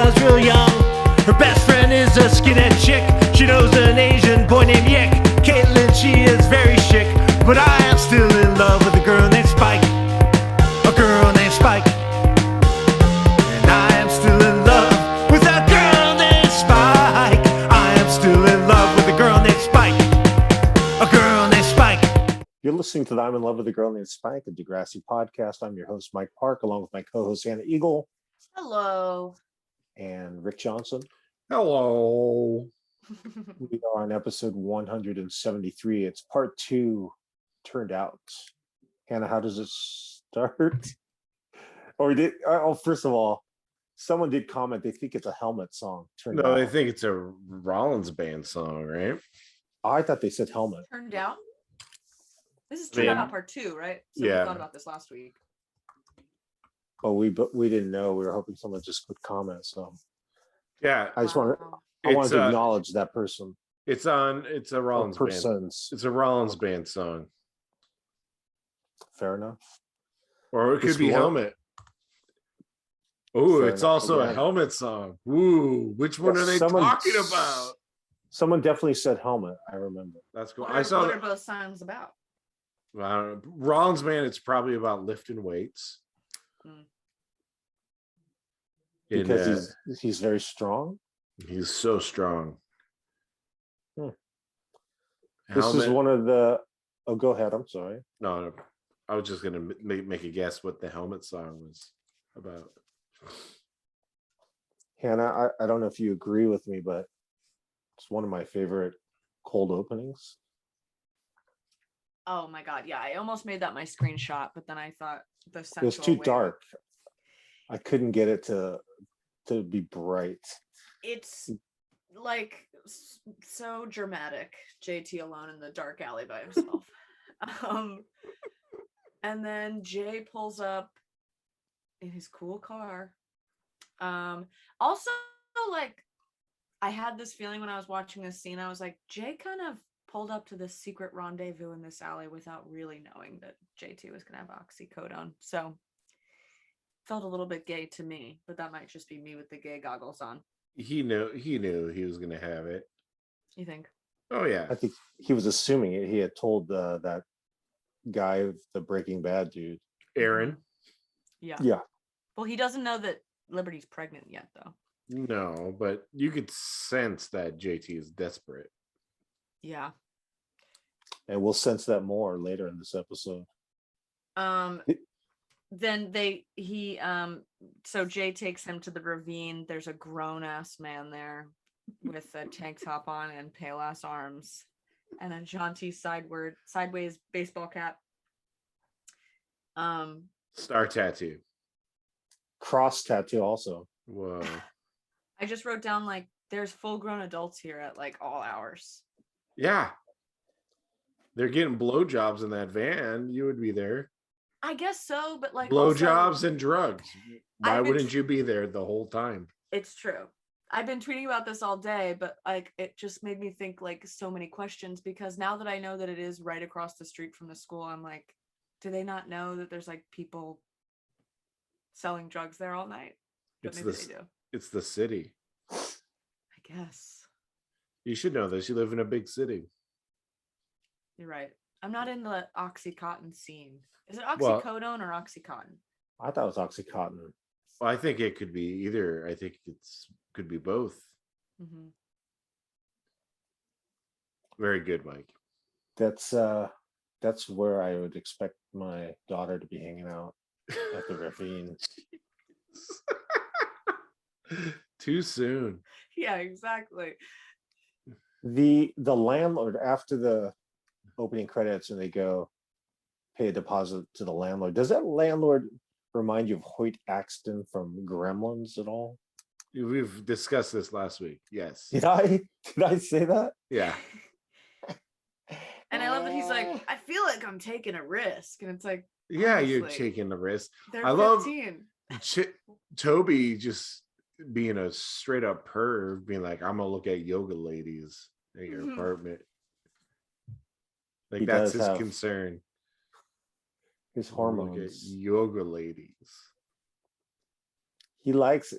was real young. Her best friend is a skinhead chick. She knows an Asian boy named Yick. Caitlin, she is very chic, but I am still in love with a girl named Spike. A girl named Spike. And I am still in love with a girl named Spike. I am still in love with a girl named Spike. A girl named Spike. You're listening to the I'm in Love with a Girl Named Spike, a Degrassi podcast. I'm your host, Mike Park, along with my co-host, Hannah Eagle. Hello. And Rick Johnson. Hello. We are on episode 173. It's part 2, turned out. Hannah, how does it start? First of all, someone did comment they think it's a Helmet song. No, they think it's a Rollins Band song, right? I thought they said Helmet. Turned out. This is turned out part 2, right? So Yeah. we thought about this last week. Oh, we didn't know. We were hoping someone just would comment. So Yeah. I wanted to acknowledge that person. It's a Rollins Band. Persons. It's a Rollins Band song. Fair enough. Or it could be Helmet. Oh, it's also a Helmet song. Ooh, which one are they talking about? Someone definitely said Helmet. I remember. That's cool. What are both songs about? Rollins Band, it's probably about lifting weights. Because he's very strong. He's so strong. This is one of the. Oh, go ahead. I'm sorry. No, I was just gonna make a guess what the Helmet song was about. Hannah, I don't know if you agree with me, but it's one of my favorite cold openings. Oh my god, yeah! I almost made that my screenshot, but then I thought the it was too dark. I couldn't get it to be bright. It's like so dramatic. JT alone in the dark alley by himself. And then Jay pulls up in his cool car. Also, like, I had this feeling when I was watching this scene. I was like, Jay kind of pulled up to this secret rendezvous in this alley without really knowing that J2 was gonna have oxycodone. So felt a little bit gay to me, but that might just be me with the gay goggles on. He knew he was gonna have it. You think? Oh yeah. I think he was assuming it. He had told that guy, the Breaking Bad dude, Aaron. Yeah. Well, he doesn't know that Liberty's pregnant yet, though. No, but you could sense that JT is desperate. Yeah. And we'll sense that more later in this episode. Then so Jay takes him to the ravine. There's a grown-ass man there with a tank top on and pale-ass arms and a jaunty sideways baseball cap. Star tattoo. Cross tattoo also. Whoa. I just wrote down, like, there's full-grown adults here at, like, all hours. Yeah. They're getting blowjobs in that van. You would be there. I guess so, but like blowjobs and drugs. Why wouldn't you be there the whole time? It's true. I've been tweeting about this all day, but like it just made me think like so many questions, because now that I know that it is right across the street from the school, I'm like, do they not know that there's like people selling drugs there all night? But maybe they do. It's the city. I guess. You should know this. You live in a big city. You're right. I'm not in the Oxycontin scene. Is it oxycodone or Oxycontin? I thought it was Oxycontin. Well, I think it could be either. I think could be both. Mm-hmm. Very good, Mike. That's where I would expect my daughter to be hanging out, at the ravine. Too soon. Yeah, exactly. The landlord, after the opening credits and they go pay a deposit to the landlord, does that landlord remind you of Hoyt Axton from Gremlins at all? We've discussed this last week. Yes. Did I say that? Yeah. And I love that he's like, I feel like I'm taking a risk, and it's like, yeah, honestly, you're taking the risk. I love 15. Toby just being a straight up perv, being like, I'm gonna look at yoga ladies at your apartment. Like, that's his concern. His hormones. Look at yoga ladies. he likes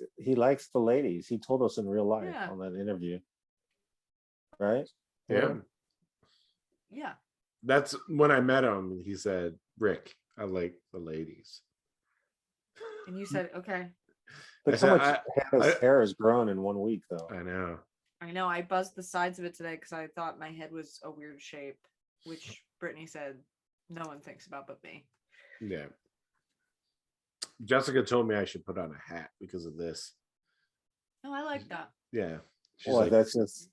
the ladies. He told us in real life Yeah. on that interview, right? Yeah. Yeah. That's when I met him. He said, "Rick, I like the ladies." And you said, okay. Look I how said, much Hannah's hair has grown in 1 week, though. I know. I know. I buzzed the sides of it today because I thought my head was a weird shape, which Brittany said no one thinks about but me. Yeah. Jessica told me I should put on a hat because of this. No, I like that. Yeah. She's Boy, like, that's just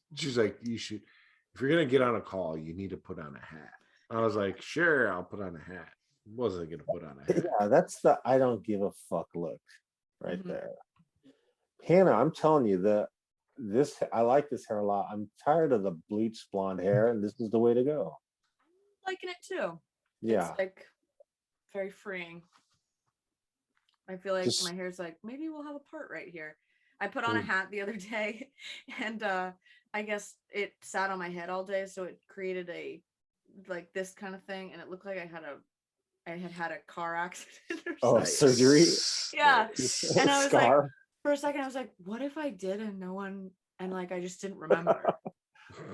you should, if you're gonna get on a call, you need to put on a hat. I was like, sure, I'll put on a hat. Wasn't gonna put on a hat. yeah, that's the I don't give a fuck look right Mhm. there. Hannah, I'm telling you I like this hair a lot. I'm tired of the bleached blonde hair, and this is the way to go. I'm liking it too. Yeah. It's like very freeing. I feel like Just- my hair's like, maybe we'll have a part right here. I put on a hat the other day and I guess it sat on my head all day, so it created a like this kind of thing, and it looked like I had a car accident or Oh, something. surgery. Yeah. And I was like, Scar. for a second I was like, what if I did and no one, and like I just didn't remember.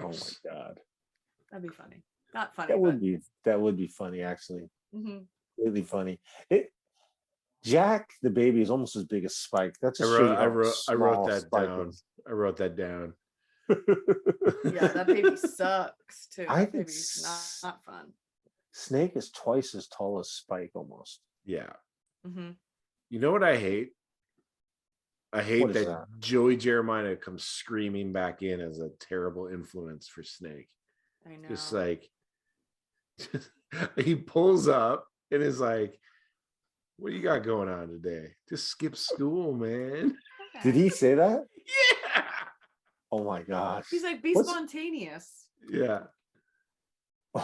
Oh my god. That'd be funny. Not funny. That would be funny, actually. Mhm. Really funny. Jack the baby is almost as big as Spike. That's I wrote that down. I wrote that down. Yeah, that baby sucks too. I That think baby's not fun. Snake is twice as tall as Spike almost. Yeah. Mm-hmm. You know what I hate? I hate What is that, that? Joey Jeremiah comes screaming back in as a terrible influence for Snake. I know. Just like he pulls up and is like, "What do you got going on today? Just skip school, man." Did he say that? Yeah. Oh my gosh. He's like, be What's- spontaneous. Yeah.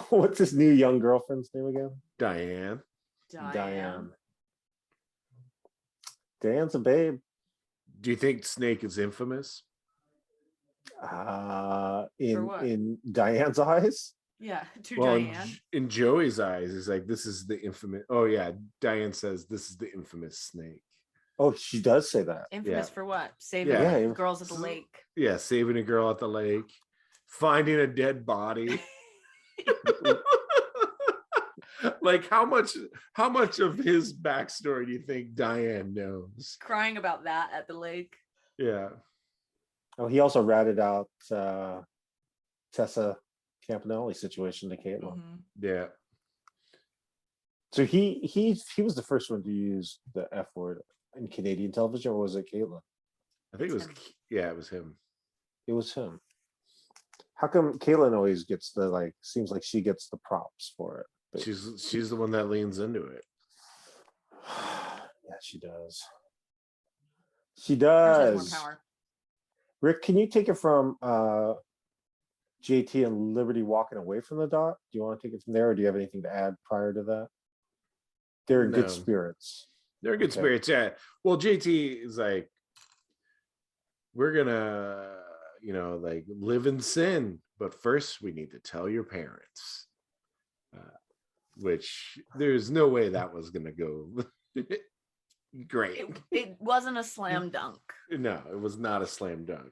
What's his new young girlfriend's name again? Diane. Diane. Diane's a babe. Do you think Snake is infamous? what? In Diane's eyes. Yeah, to Well, Diane. in Joey's eyes, he's like, "This is the infamous." Oh yeah, Diane says, "This is the infamous Snake." Oh, she does say that. Infamous yeah. for what? Saving Yeah. the girls at the lake. Yeah, saving a girl at the lake, finding a dead body. Like how much of his backstory do you think Diane knows? Crying about that at the lake. Yeah. Oh, he also ratted out Tessa Campanelli situation to Caitlin. Mhm. Yeah. So he was the first one to use the F word in Canadian television, or was it Caitlin? I think it was Him. it was him. It was him. How come Caitlin always gets seems like she gets the props for it? But She's the one that leans into it. yeah, she does. She Hers does. has more power. Rick, can you take it from JT and Liberty walking away from the dot? Do you want to take it from there, or do you have anything to add prior to that? They're in No. good spirits. They're good Okay. spirits, yeah. Well, JT is like, we're gonna, like live in sin, but first we need to tell your parents. Which there's no way that was gonna go great. It wasn't a slam dunk. No, it was not a slam dunk.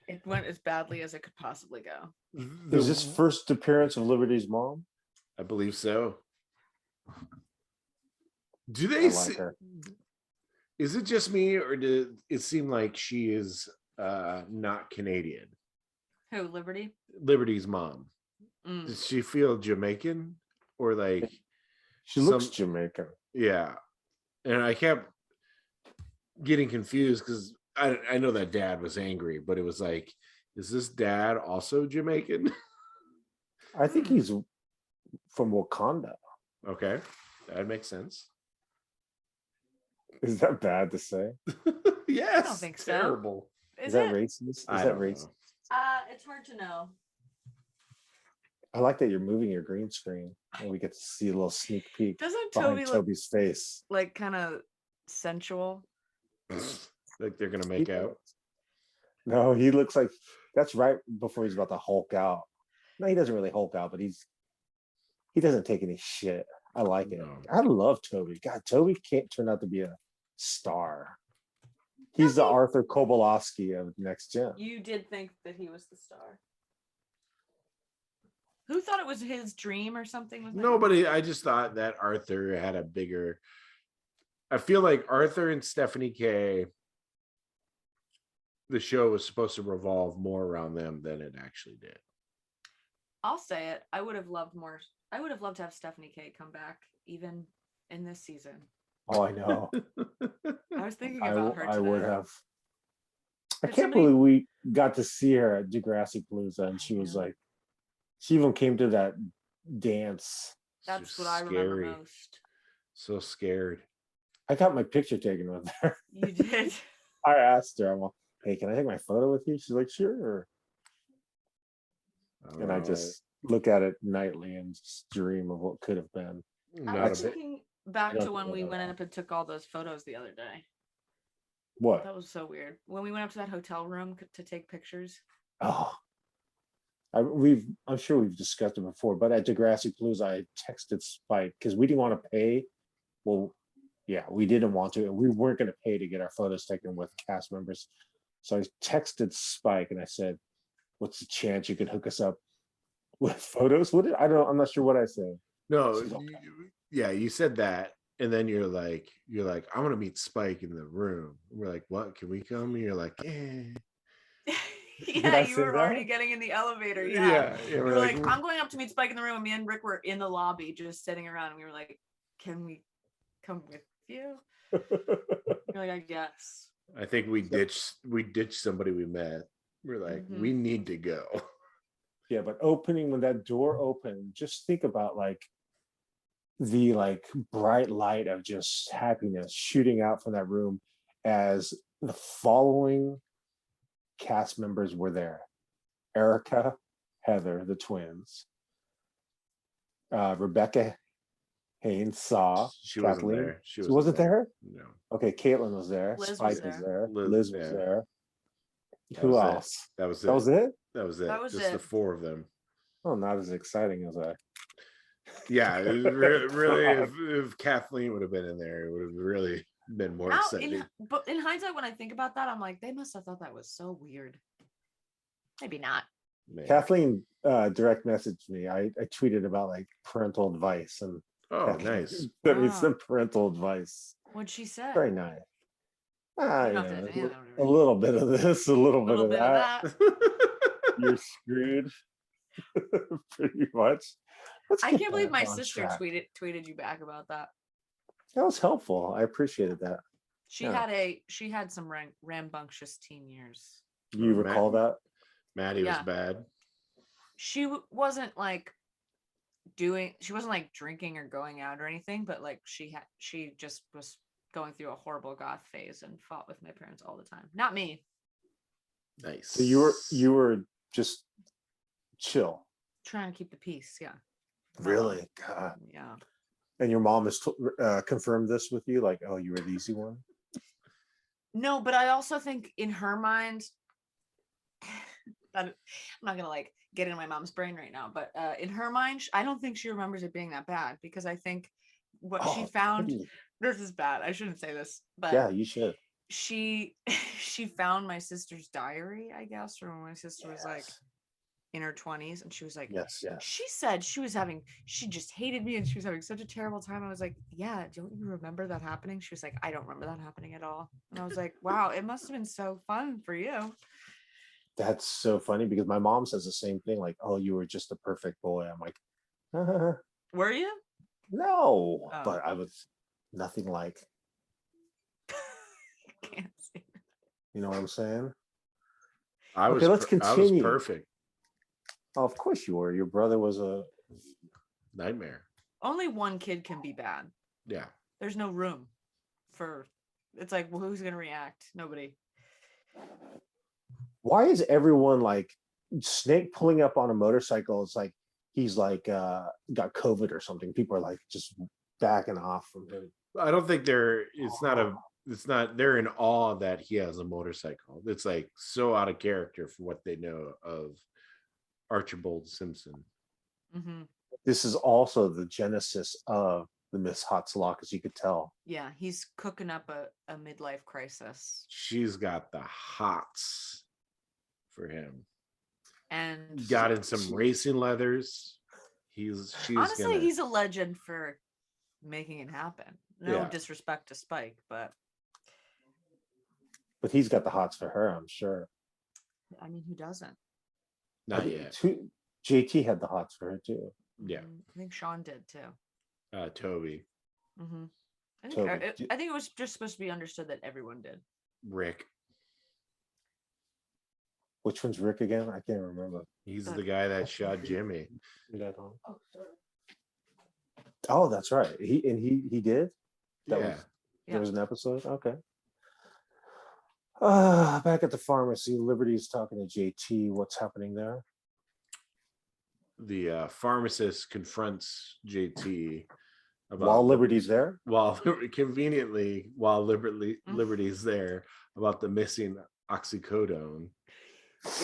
It went as badly as it could possibly go. Is this first appearance of Liberty's mom? I believe so. Do I they like see, her. is it just me, or did it seem like she is not Canadian? Who, Liberty? Liberty's mom. Mm. Does she feel Jamaican, or like She looks some- Jamaican. Yeah, and I kept getting confused because I know that dad was angry, but it was like, is this dad also Jamaican? I think he's from Wakanda. Okay, that makes sense. Is that bad to say? Yes, I don't think so. terrible. Is that racist? Is I that don't racist? know. It's hard to know. I like that you're moving your green screen and we get to see a little sneak peek Doesn't behind Toby look Toby's face. like kind of sensual? Like they're gonna make out. No, he looks like that's right before he's about to Hulk out. No, he doesn't really Hulk out, but he doesn't take any shit. I like it. No. I love Toby. God, Toby can't turn out to be a star. He's the Arthur Kobolowski of Next Gen. You did think that he was the star. Who thought it was his dream or something? Was that Nobody. I just thought that Arthur had a bigger. I feel like Arthur and Stephanie K. The show was supposed to revolve more around them than it actually did. I'll say it. I would have loved more. I would have loved to have Stephanie K come back, even in this season. Oh, I know. I was thinking about her today. I would have. I Did can't somebody- believe we got to see her at Degrassi Palooza, and she was know. like, she even came to that dance. That's So what I remember scary. most. So scared. I got my picture taken with her. You did. I asked her, I'm like, hey, can I take my photo with you? She's like, sure. And I just look at it nightly and just dream of what could have been. I Not was a bit. thinking back I don't to when think we about went that. up and took all those photos the other day. What? That was so weird. When we went up to that hotel room to take pictures. Oh, I'm sure we've discussed it before, but at Degrassi Palooza, I texted Spike because we didn't want to pay. Well, yeah, we didn't want to, and we weren't going to pay to get our photos taken with cast members. So I texted Spike and I said, "What's the chance you can hook us up with photos?" I'm not sure what I said. No, She's okay. yeah, you said that, and then you're like, I want to meet Spike in the room. We're like, what? Can we come? And you're like, eh. Did I Yeah, you say were already that? getting in the elevator. Yeah, You we're were like, "We're-" I'm going up to meet Spike in the room, and me and Rick were in the lobby just sitting around, and we were like, can we come with you? You're like, I guess. I think we ditched somebody we met. We're like, Mhm. we need to go. Yeah, but when that door opened, just think about like the bright light of just happiness shooting out from that room as the following cast members were there: Erica, Heather, the twins, Rebecca Haynes, She wasn't Kathleen. there. She She wasn't there. No. Okay, Caitlin was there. Liz was Spike there. was there. Liz, Liz was yeah. there. That Who was it. else? That was it. That was it. That was it. That was Just the it. 4 of them. Oh, not as exciting as I. Yeah, it was really. If Kathleen would have been in there, it would have really been more Now, exciting. but in hindsight, when I think about that, I'm like, they must have thought that was so weird. Maybe not. Man. Kathleen direct messaged me. I tweeted about like parental advice, and Oh, Kathleen nice. sent me Wow. some parental advice. What'd she say? Very nice. You don't have to You know, say that, a little bit of this, a little A bit little of bit that. of that. You're screwed. Pretty much. Let's I get can't believe back my on sister track. tweeted you back about that. That was helpful. I appreciated that. She Yeah. had some rambunctious teen years. You Matt- recall that? Maddie Yeah. was bad. She wasn't like drinking or going out or anything, but like she just was going through a horrible goth phase and fought with my parents all the time. Not me. Nice. So you were just chill. Trying to keep the peace. Yeah. Really? God. Yeah. And your mom has confirmed this with you, like, oh, you were the easy one. No, but I also think in her mind, I'm not gonna like get in my mom's brain right now, but in her mind, I don't think she remembers it being that bad, because I think what she Oh, found, please. this is bad. I shouldn't say this, but Yeah, you should. she found my sister's diary, I guess, from when my sister was like Yes. in her 20s, and she was like, Yes, yes. she said she just hated me and she was having such a terrible time. I was like, yeah, don't you remember that happening? She was like, I don't remember that happening at all. And I was like, wow, it must have been so fun for you. That's so funny because my mom says the same thing, like, oh, you were just a perfect boy. I'm like, Were you? no, Oh. but I was nothing like, Can't see. you know what I'm saying? I was. Okay, let's I was continue. perfect. Oh, of course you were. Your brother was a Nightmare. Only one kid can be bad. Yeah. There's no room for, it's like, well, who's gonna react? Nobody. Why is everyone like Snake pulling up on a motorcycle? It's like he's like got COVID or something. People are like just backing off from him. I don't think they're. It's not. They're in awe that he has a motorcycle. It's like so out of character for what they know of Archibald Simpson. Mm-hmm. This is also the genesis of the Miss Hotslock, as you could tell. Yeah, he's cooking up a midlife crisis. She's got the hots for him. And Got in some racing leathers. She's honestly, gonna. he's a legend for making it happen. No Yeah. disrespect to Spike, but But he's got the hots for her, I'm sure. I mean, who doesn't? Not yet. JT had the hots for her too. Yeah. I think Sean did too. Toby, Mm-hmm. Toby. I think it was just supposed to be understood that everyone did. Rick. Which one's Rick again? I can't remember. He's the guy that shot Jimmy. Oh, that's right. He did. Yeah. There was an episode. Okay. Back at the pharmacy, Liberty's talking to JT. What's happening there? The pharmacist confronts JT about While Liberty's there? while conveniently while Liberty's there about the missing oxycodone.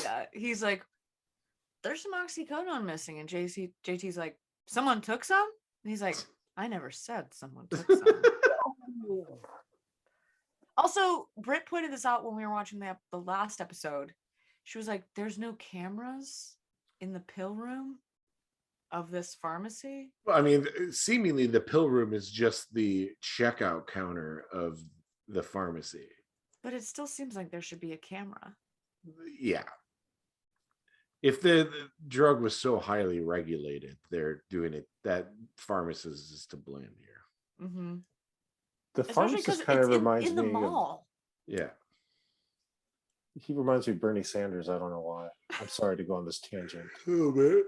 Yeah, he's like, "There's some oxycodone missing," and JT's like, "Someone took some?" And he's like, "I never said someone took some." Also, Britt pointed this out when we were watching the last episode. She was like, "There's no cameras in the pill room of this pharmacy." Well, I mean, seemingly the pill room is just the checkout counter of the pharmacy. But it still seems like there should be a camera. Yeah. If the drug was so highly regulated, they're doing it. That pharmacist is to blame here. Mm-hmm. The Especially because pharmacist kind of it's reminds in the me mall. Yeah. he reminds me of Bernie Sanders. I don't know why. I'm sorry to go on this tangent. Oh, man.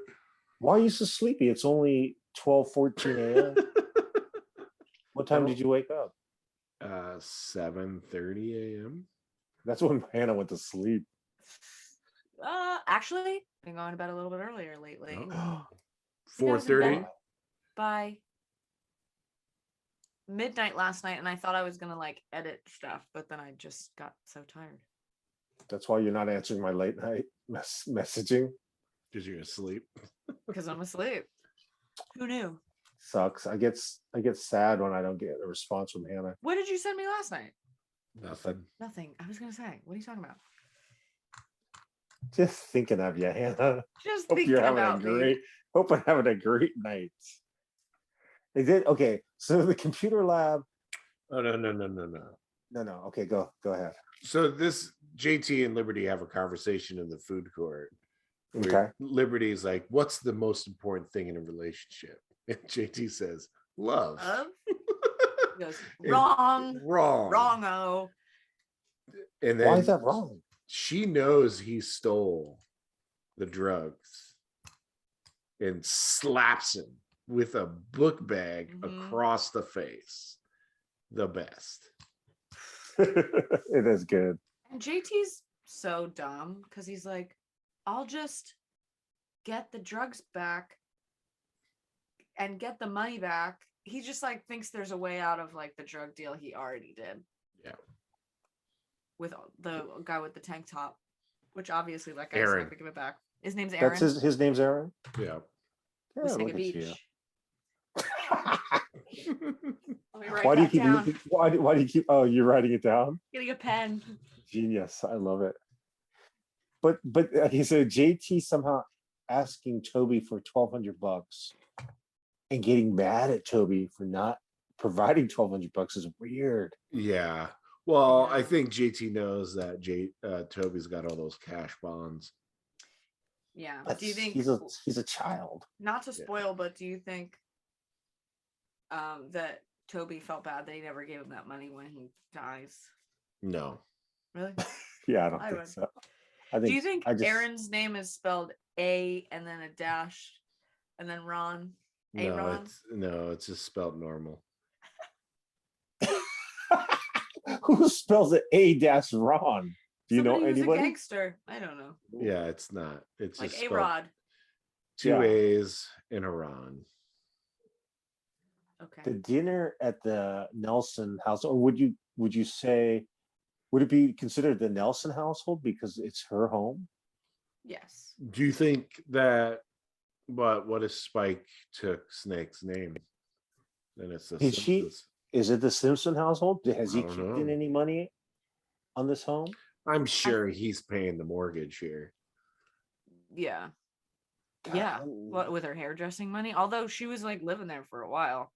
Why are you so sleepy? It's only 12:14 a.m. What time did you wake up? 7:30 a.m. That's when Hannah went to sleep. Actually, been going to bed a little bit earlier lately. Oh. I was in 4:30. bed by midnight last night, and I thought I was gonna like edit stuff, but then I just got so tired. That's why you're not answering my late night messaging. Because you're asleep. Because I'm asleep. Who knew? Sucks. I get sad when I don't get a response from Hannah. What did you send me last night? Nothing. Nothing. I was gonna say, what are you talking about? Just thinking of you, Hannah. Just Hope thinking you're having about a great. me. Hope I'm having a great night. They did okay. So the computer lab. Oh no. No. Okay, go ahead. So this JT and Liberty have a conversation in the food court. Okay. Where Liberty's like, "What's the most important thing in a relationship?" And JT says, "Love." He goes, wrong. Wrong-o. And then Why is that wrong? she knows he stole the drugs and slaps him with a book bag across the face. The best. It is good. And JT's so dumb because he's like, I'll just get the drugs back and get the money back. He just like thinks there's a way out of like the drug deal he already did. Yeah. With the guy with the tank top, which obviously that guy's Aaron. not gonna give it back. His name's Aaron. That's his name's Aaron. Yeah. Yeah, Pacific look at you. Beach. Let me write Why do you that keep? down. Why do you keep? Oh, you're writing it down. Getting a pen. Genius. I love it. But okay, so JT somehow asking Toby for $1,200 and getting mad at Toby for not providing $1,200 is weird. Yeah. Well, Yeah. I think JT knows that Toby's got all those cash bonds. Yeah. That's, Do you think he's a child? not to spoil, but do you think that Toby felt bad that he never gave him that money when he dies? No. Really? Yeah, I don't I think would. so. I think. Do you think I just, Aaron's name is spelled A and then a dash and then Ron? Aaron? It's just spelled normal. Who spells it A-Ron? Do you know Somebody who's anybody? a gangster. I don't know. Yeah, it's not. It's Like just A spelled Rod. 2 Yeah. A's and a Ron. Okay. The dinner at the Nelson house, or would you say, would it be considered the Nelson household because it's her home? Yes. Do you think that what if Spike took Snake's name? And it's the Is she? Simpsons. Is it the Simpson household? Has I he don't kicked in know. any money on this home? I'm sure he's paying the mortgage here. Yeah. God, Yeah. What with her hairdressing money? Although she was like living there for a while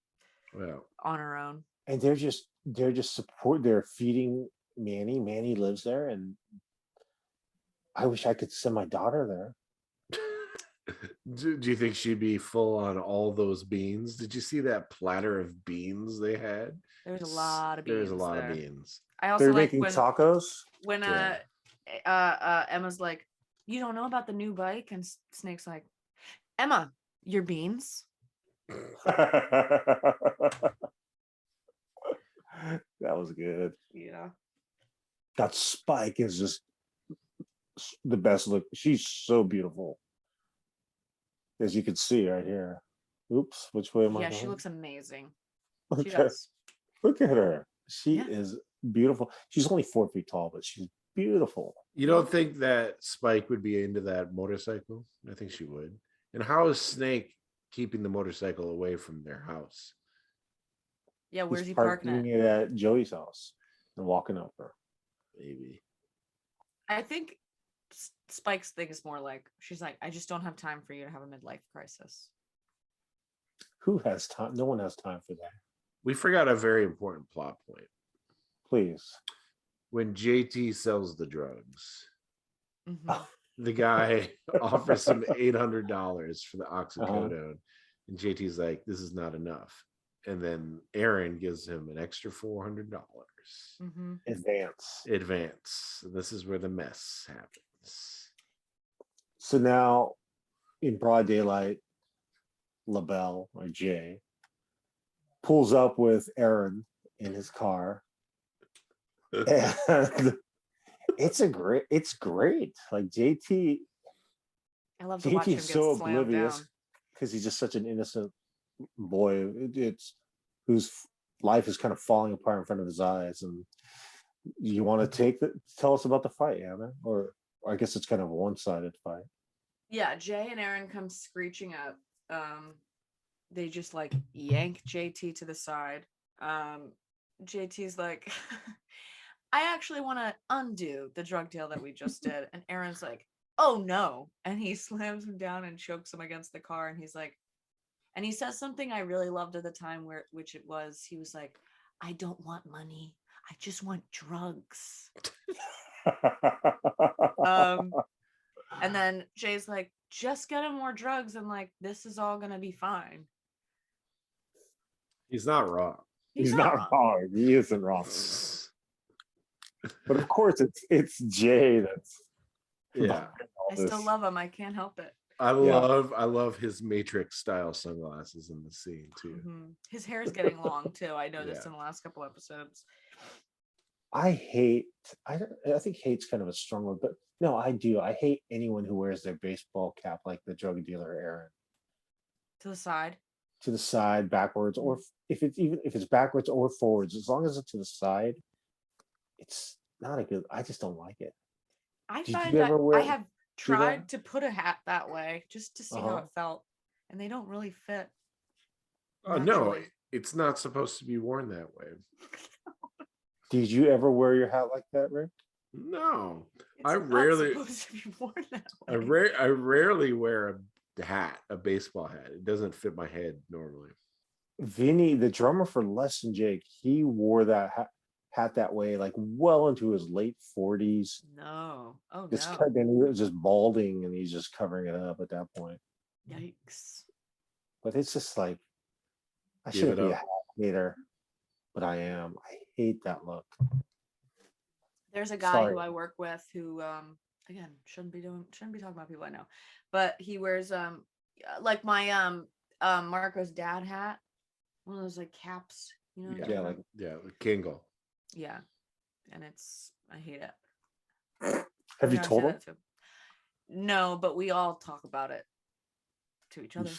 Well, on her own. and they're just support. They're feeding Manny. Manny lives there, and I wish I could send my daughter there. do you think she'd be full on all those beans? Did you see that platter of beans they had? There's a lot of beans. There's a lot there. of beans. I also They're like making tacos. when Yeah. Emma's like, you don't know about the new bike, and Snake's like, Emma, your beans. That was good. Yeah. That Spike is just the best look. She's so beautiful, as you can see right here. Oops, which way am I Yeah, going? she looks amazing. Look She at, does. look at her. She Yeah. is beautiful. She's only 4 feet tall, but she's beautiful. You don't think that Spike would be into that motorcycle? I think she would. And how is Snake keeping the motorcycle away from their house? Yeah, where's He's he parking it? at Joey's house and walking up her. Maybe. I think Spike's thing is more like, she's like, I just don't have time for you to have a midlife crisis. Who has time? No one has time for that. We forgot a very important plot point. Please. When JT sells the drugs, Mhm. the guy offers him $800 for the oxycodone, and JT's like, "This is not enough." And then Aaron gives him an extra $400 Mhm. Advance. advance. And this is where the mess happens. So now, in broad daylight, LaBelle or Jay pulls up with Aaron in his car, and it's great. Like JT I love to watch him is get so slammed oblivious down. because he's just such an innocent boy. It's whose life is kind of falling apart in front of his eyes. And you want to tell us about the fight, Anna? Or I guess it's kind of a one-sided fight. Yeah, Jay and Aaron come screeching up. They just like yank JT to the side. JT's like, I actually want to undo the drug deal that we just did. And Aaron's like, oh no. And he slams him down and chokes him against the car. And he's like, and he says something I really loved at the time, which it was, he was like, I don't want money. I just want drugs. And then Jay's like, just get him more drugs and like, this is all going to be fine. He's not wrong. He's not wrong. He isn't wrong. But of course, it's Jay that's Yeah. I still love him. I can't help it. I love his Matrix style sunglasses in the scene too. Mm-hmm. His hair is getting long too. I noticed Yeah. in the last couple episodes. I think hate's kind of a strong word, but no, I do. I hate anyone who wears their baseball cap like the drug dealer Aaron. To the side. To the side, backwards, or if it's backwards or forwards, as long as it's to the side, it's not a good. I just don't like it. I Did find you that ever wear- I have tried to put a hat that way just to see how Uh-huh. it felt, and they don't really fit. No, naturally. it's not supposed to be worn that way. Did you ever wear your hat like that, Rick? No, It's I not rarely- supposed to be worn that I way. rarely wear a hat, a baseball hat. It doesn't fit my head normally. Vinny, the drummer for Less Than Jake, he wore that hat that way, like well into his late 40s. No. Oh It's no. then he was just balding, and he's just covering it up at that point. Yikes. But it's just like I Give shouldn't it be a up. hat hater, but I am. I hate that look. There's a guy Sorry. who I work with who again shouldn't be talking about people I know, but he wears like my Marco's dad hat, one of those like caps, you know what I'm Yeah, talking like about? Yeah, Kingle. Yeah, and I hate it. have you I told say him? that too. No, but we all talk about it to each other.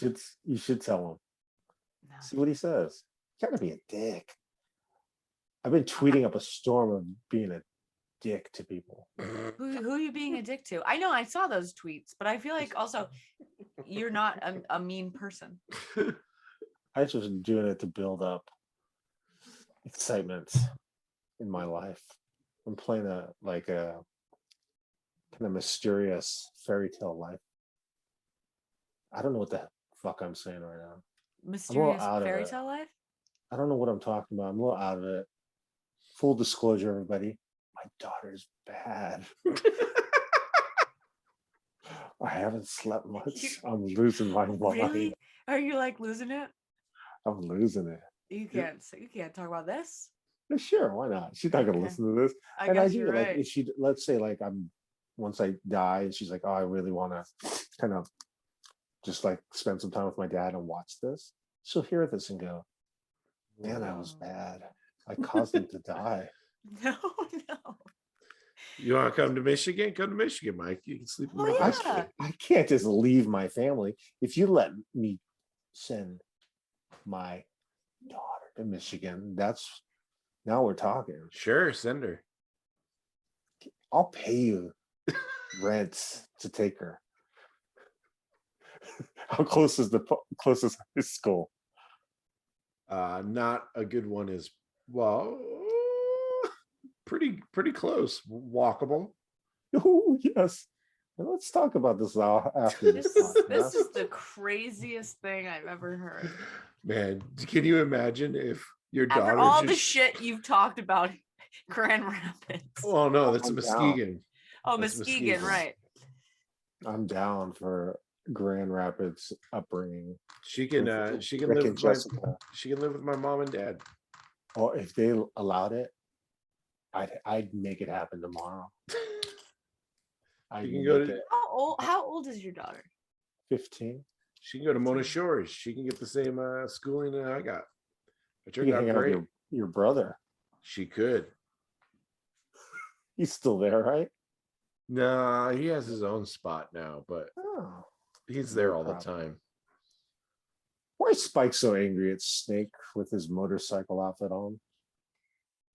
You should tell him. No. See what he says. You gotta be a dick. I've been tweeting up a storm of being a dick to people. Who are you being a dick to? I know I saw those tweets, but I feel like also you're not a mean person. I just doing it to build up excitement in my life. I'm playing a kind of mysterious fairy tale life. I don't know what the fuck I'm saying right now. Mysterious out of fairy it. tale life. I don't know what I'm talking about. I'm a little out of it. Full disclosure, everybody. My daughter's bad. I haven't slept much. I'm losing my mind. Really? Are you like losing it? I'm losing it. You can't talk about this. Sure, why not? She's not gonna Okay. listen to this. I And I guess do you're like right. if she, let's say like once I die and she's like, oh, I really want to kind of just like spend some time with my dad and watch this. She'll hear this and go, man, I was Wow. bad. I caused him to die. No, no. You want to come to Michigan? Come to Michigan, Mike. You can sleep in Oh, my yeah. basement. I can't just leave my family. If you let me send my daughter to Michigan, now we're talking. Sure, send her. I'll pay you rent to take her. How close is the closest high school? Not a good one is well, pretty close, walkable. Oh yes. And let's talk about this now after this. This is the craziest thing I've ever heard. Man, can you imagine if your After daughter all just... the shit you've talked about Grand Rapids. Oh no, that's a I'm down. Muskegon. Oh, That's Muskegon, Muskegon. right. I'm down for Grand Rapids upbringing. She can Rick live and with my Jessica. she can live with my mom and dad. Oh, if they allowed it, I'd make it happen tomorrow. I'd You can go make to- it How old is your daughter? 15. She can go to Mona Shores. She can get the same schooling that I got. It You turned can out hang out with great. your brother. She could. He's still there, right? Nah, he has his own spot now, but Oh. he's there all the Problem. time. Why is Spike so angry at Snake with his motorcycle outfit on?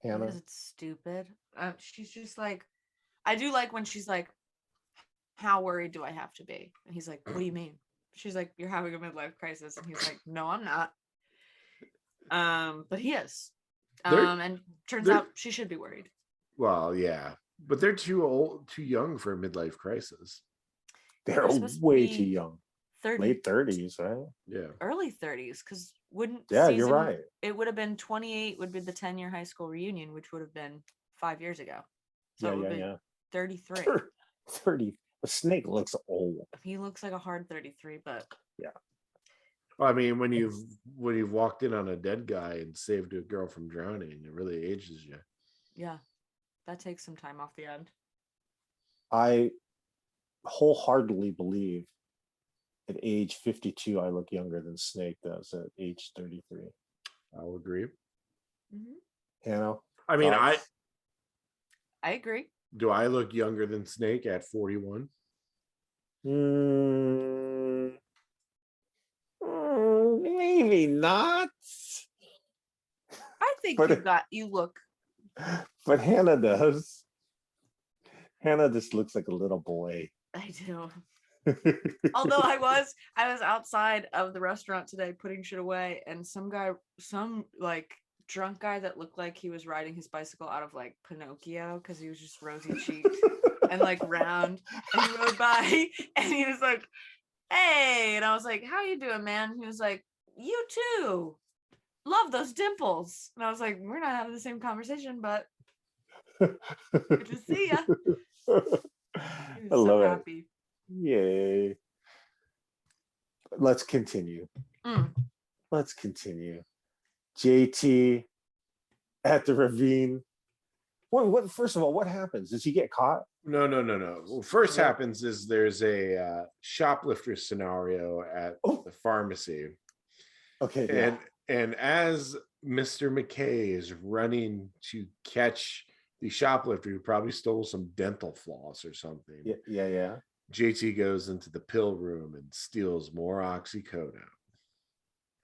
Hannah? Because it's stupid. She's just like, I do like when she's like, how worried do I have to be? And he's like, what do you mean? She's like, you're having a midlife crisis. And he's like, no, I'm not. But he is. And turns out she should be worried. Well, yeah, but they're too young for a midlife crisis. They're supposed to way be too young. 30, Late 30s, right? Yeah. early 30s, because Yeah, you're right. It would have been 28 would be the 10-year high school reunion, which would have been 5 years ago. So it would be 33. 30. The Snake looks old. He looks like a hard 33, but yeah. Well, I mean, when you've walked in on a dead guy and saved a girl from drowning, it really ages you. yeah, that takes some time off the end. I wholeheartedly believe at age 52, I look younger than Snake does at age 33. I'll agree. Mm-hmm. Hannah? I mean, thoughts? I agree. Do I look younger than Snake at 41? Maybe not. I think you look. But Hannah does. Hannah just looks like a little boy. I do. Although I was outside of the restaurant today putting shit away, and some like drunk guy that looked like he was riding his bicycle out of like Pinocchio because he was just rosy cheeked and like round, and he rode by and he was like, hey, and I was like, how you doing, man? He was like, you too, love those dimples. And I was like, we're not having the same conversation, but good to see ya. He was I love so happy. it. Yay. Let's continue. Let's continue. JT at the ravine. What? First of all, what happens? Does he get caught? No. Well, first happens is there's a shoplifter scenario at the pharmacy. Okay. Yeah. And as Mr. McKay is running to catch the shoplifter who probably stole some dental floss or something. Yeah. JT goes into the pill room and steals more oxycodone.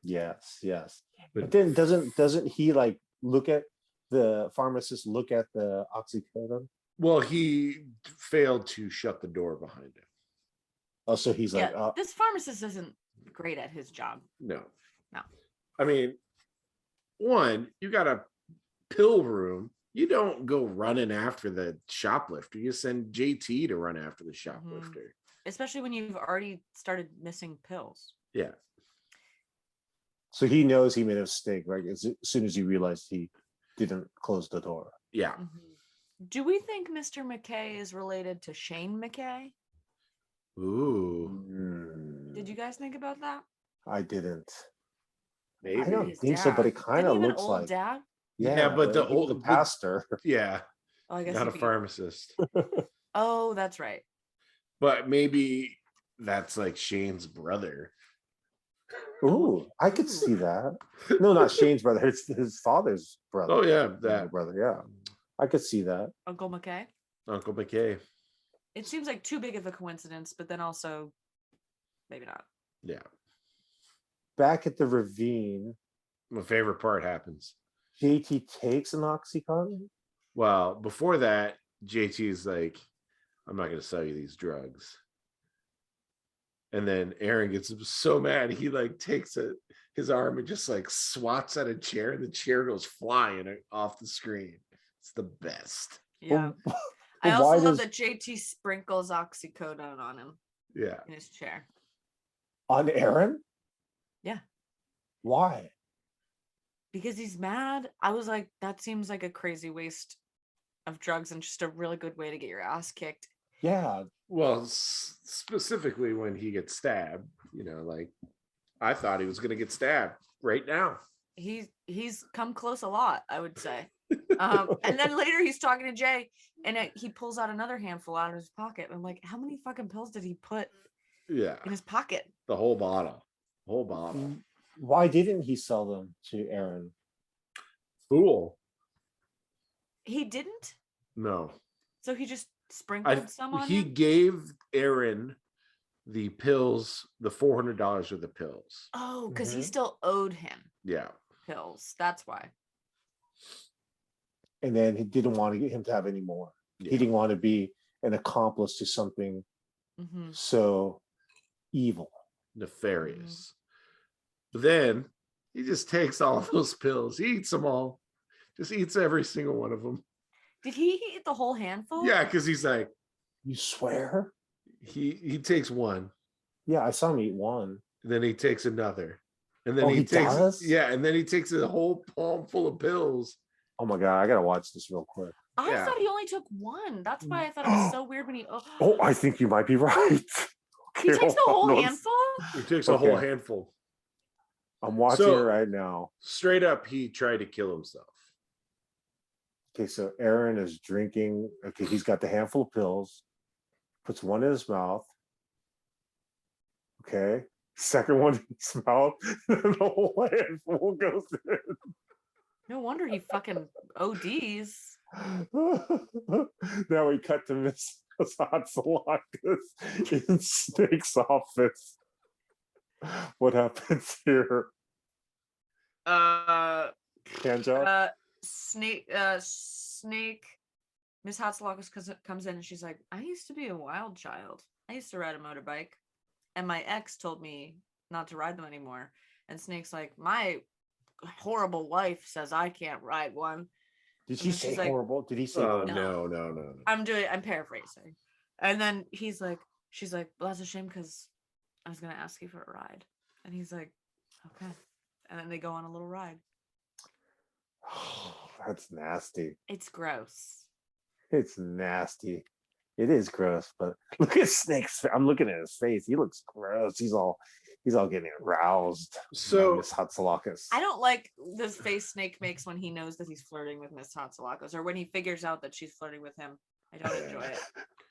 Yes. But then doesn't he like look at the pharmacist look at the oxycodone? Well, he failed to shut the door behind him. Oh, so he's like, this pharmacist isn't great at his job. No. I mean, one, you got a pill room. You don't go running after the shoplifter. You send JT to run after the shoplifter. Especially when you've already started missing pills. Yeah. So he knows he made a mistake, right? As soon as he realized he didn't close the door. Yeah. Do we think Mr. McKay is related to Shane McKay? Ooh. Did you guys think about that? I didn't. Maybe. I don't His think so, but it dad. kind Didn't of he have an looks old like. dad? Yeah, but the he was a old- pastor. Yeah. Oh, I guess Not a he'd be- pharmacist. Oh, that's right. But maybe that's like Shane's brother. Ooh, I could see that. No, not Shane's brother. It's his father's brother. Oh yeah, Younger that brother. Yeah, I could see that. Uncle McKay. Uncle McKay. It seems like too big of a coincidence, but then also maybe not. Yeah. Back at the ravine, My favorite part happens. JT takes an Oxycontin. Well, before that, JT is like, I'm not going to sell you these drugs. And then Aaron gets so mad, he like takes his arm and just like swats at a chair, and the chair goes flying off the screen. It's the best. Yeah. Well, I well, also why love does- that JT sprinkles oxycodone on him Yeah. in his chair. On Aaron? Yeah. Why? Because he's mad. I was like, that seems like a crazy waste of drugs and just a really good way to get your ass kicked. Yeah. Well, specifically when he gets stabbed, like I thought he was going to get stabbed right now. He's come close a lot, I would say. And then later he's talking to Jay, and he pulls out another handful out of his pocket. I'm like, how many fucking pills did he put Yeah. in his pocket? The whole bottle. Whole bottle. Why didn't he sell them to Aaron? Fool. He didn't. No. So he just sprinkled some on He him. gave Aaron the pills, the $400 of the pills. Oh, because he Mhm. still owed him Yeah. pills. That's why. And then he didn't want to get him to have any more. Yeah. He didn't want to be an accomplice to something Hmm. so evil. Nefarious. But then he just takes all those pills. He eats them all. Just eats every single one of them. Did he eat the whole handful? Yeah, because he's like, You swear? he takes one, Yeah, I saw him eat one. then he takes another. And then Oh, he he takes does? yeah, and then he takes a whole palm full of pills. Oh my god, I gotta watch this real quick. I Yeah. thought he only took one. That's why I thought it was so weird when he. Oh, I think you might be right. He Okay, takes the hold whole on. handful. He takes a whole Okay. handful. I'm watching So- it right now. Straight up, he tried to kill himself. Okay, so Aaron is drinking. Okay, he's got the handful of pills, puts one in his mouth. Okay, second one in his mouth, and the whole handful goes in. No wonder he fucking ODs. Now we cut to Miss Hatsalakis in Snake's office. What happens here? Hand job? Snake. Miss Hatsalakis comes in and she's like, I used to be a wild child. I used to ride a motorbike, and my ex told me not to ride them anymore. And Snake's like, my horrible wife says I can't ride one. Did she and say she's like, horrible? Did he say Oh horrible? no. I'm paraphrasing. And then she's like, well, that's a shame because I was gonna ask you for a ride. And he's like, okay. And then they go on a little ride. That's nasty. It's gross. It's nasty. It is gross, but look at Snake's. I'm looking at his face. He looks gross. He's all getting aroused. So Miss Hatsalakis. I don't like the face Snake makes when he knows that he's flirting with Miss Hatsalakis, or when he figures out that she's flirting with him. I don't enjoy it.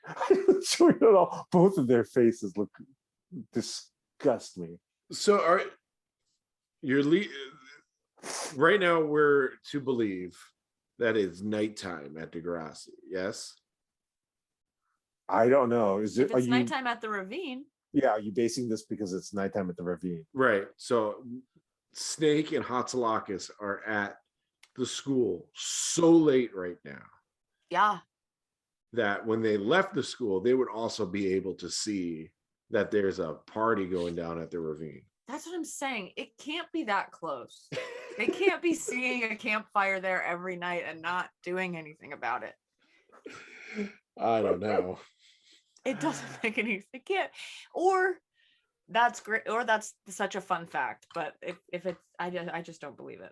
I don't enjoy it at all. Both of their faces look disgust me. So are you're right now we're to believe that it's nighttime at Degrassi, yes? I don't know. Is it? If Are it's you? nighttime at the ravine, Yeah. Are you basing this because it's nighttime at the ravine? Right. So Snake and Hatsalakis are at the school so late right now yeah. that when they left the school, they would also be able to see that there's a party going down at the ravine. That's what I'm saying. It can't be that close. They can't be seeing a campfire there every night and not doing anything about it. I don't know. It doesn't make any. It can't. Or that's great. Or that's such a fun fact. But if it's, I just don't believe it.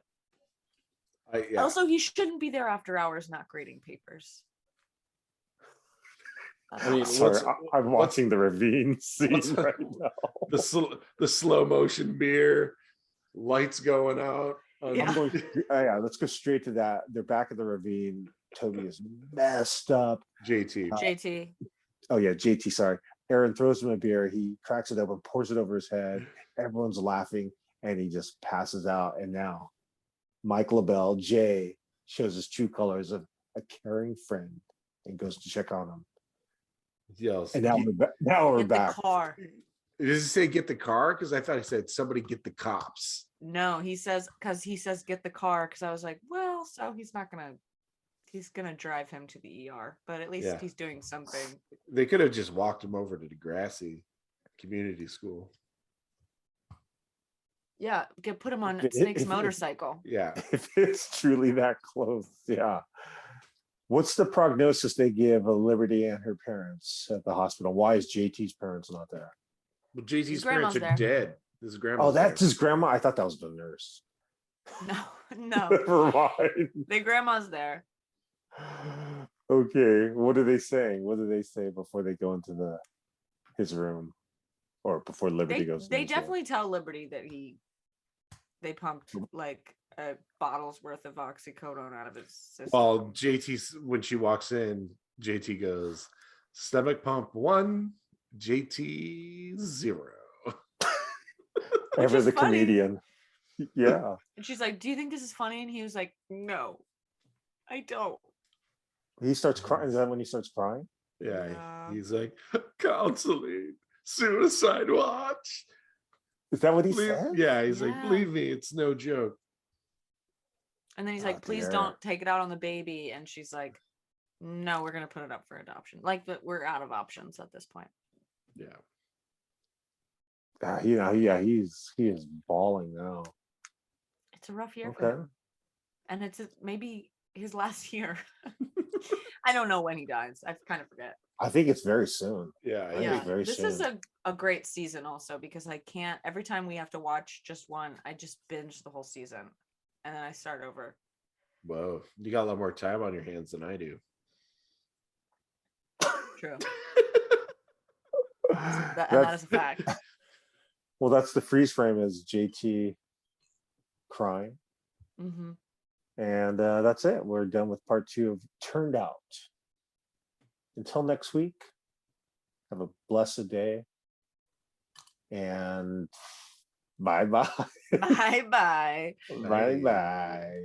Yeah. Also, he shouldn't be there after hours, not grading papers. I mean, Sorry, I'm watching the ravine scene right now. the slow motion beer, lights going out. Yeah. Yeah, let's go straight to that. They're back at the ravine. Toby is messed up. JT. JT. Oh yeah, JT. Sorry. Aaron throws him a beer. He cracks it open, pours it over his head. Everyone's laughing, and he just passes out. And now, Mike LaBelle, Jay, shows his true colors of a caring friend and goes to check on him. Yells. And now we're Get back. the car. Does he say get the car? Because I thought he said somebody get the cops. No, he says get the car. Because I was like, well, so he's gonna drive him to the ER, but at least Yeah. he's doing something. They could have just walked him over to Degrassi Community School. Yeah, put him on If it- Snake's if it- motorcycle. Yeah. If it's truly that close, yeah. What's the prognosis they give of Liberty and her parents at the hospital? Why is JT's parents not there? Well, JT's His parents grandma's are there. dead. His grandma. Oh, that's his grandma. I thought that was the nurse. No, no, Never mind. the grandma's there. Okay, what are they saying? What do they say before they go into his room, or before Liberty goes? They into his room? definitely tell Liberty that they pumped like a bottle's worth of oxycodone out of his system. Well, JT, when she walks in, JT goes, stomach pump 1, JT 0. Ever is the funny. comedian. Yeah. And she's like, "Do you think this is funny?" And he was like, "No, I don't." He starts crying. Is that when he starts crying? Yeah, Yeah. he's like, counseling, suicide watch. Is that what he Believe- said? yeah, he's like, Yeah. believe me, it's no joke. And then he's Oh, like, "Please dear. don't take it out on the baby." And she's like, "No, we're gonna put it up for adoption." Like, but we're out of options at this point. Yeah. He is bawling now. It's a rough year for Okay. him, and it's maybe his last year. I don't know when he dies. I kind of forget. I think it's very soon. Yeah. I think Yeah, it's very this soon. is a great season also because I can't. Every time we have to watch just one, I just binge the whole season, and then I start over. Whoa. You got a lot more time on your hands than I do. True, and that is a fact. Well, that's the freeze frame is JT crying. Hmm. And that's it. We're done with part 2 of Turned Out. Until next week, have a blessed day. And bye-bye. Bye bye. Bye-bye.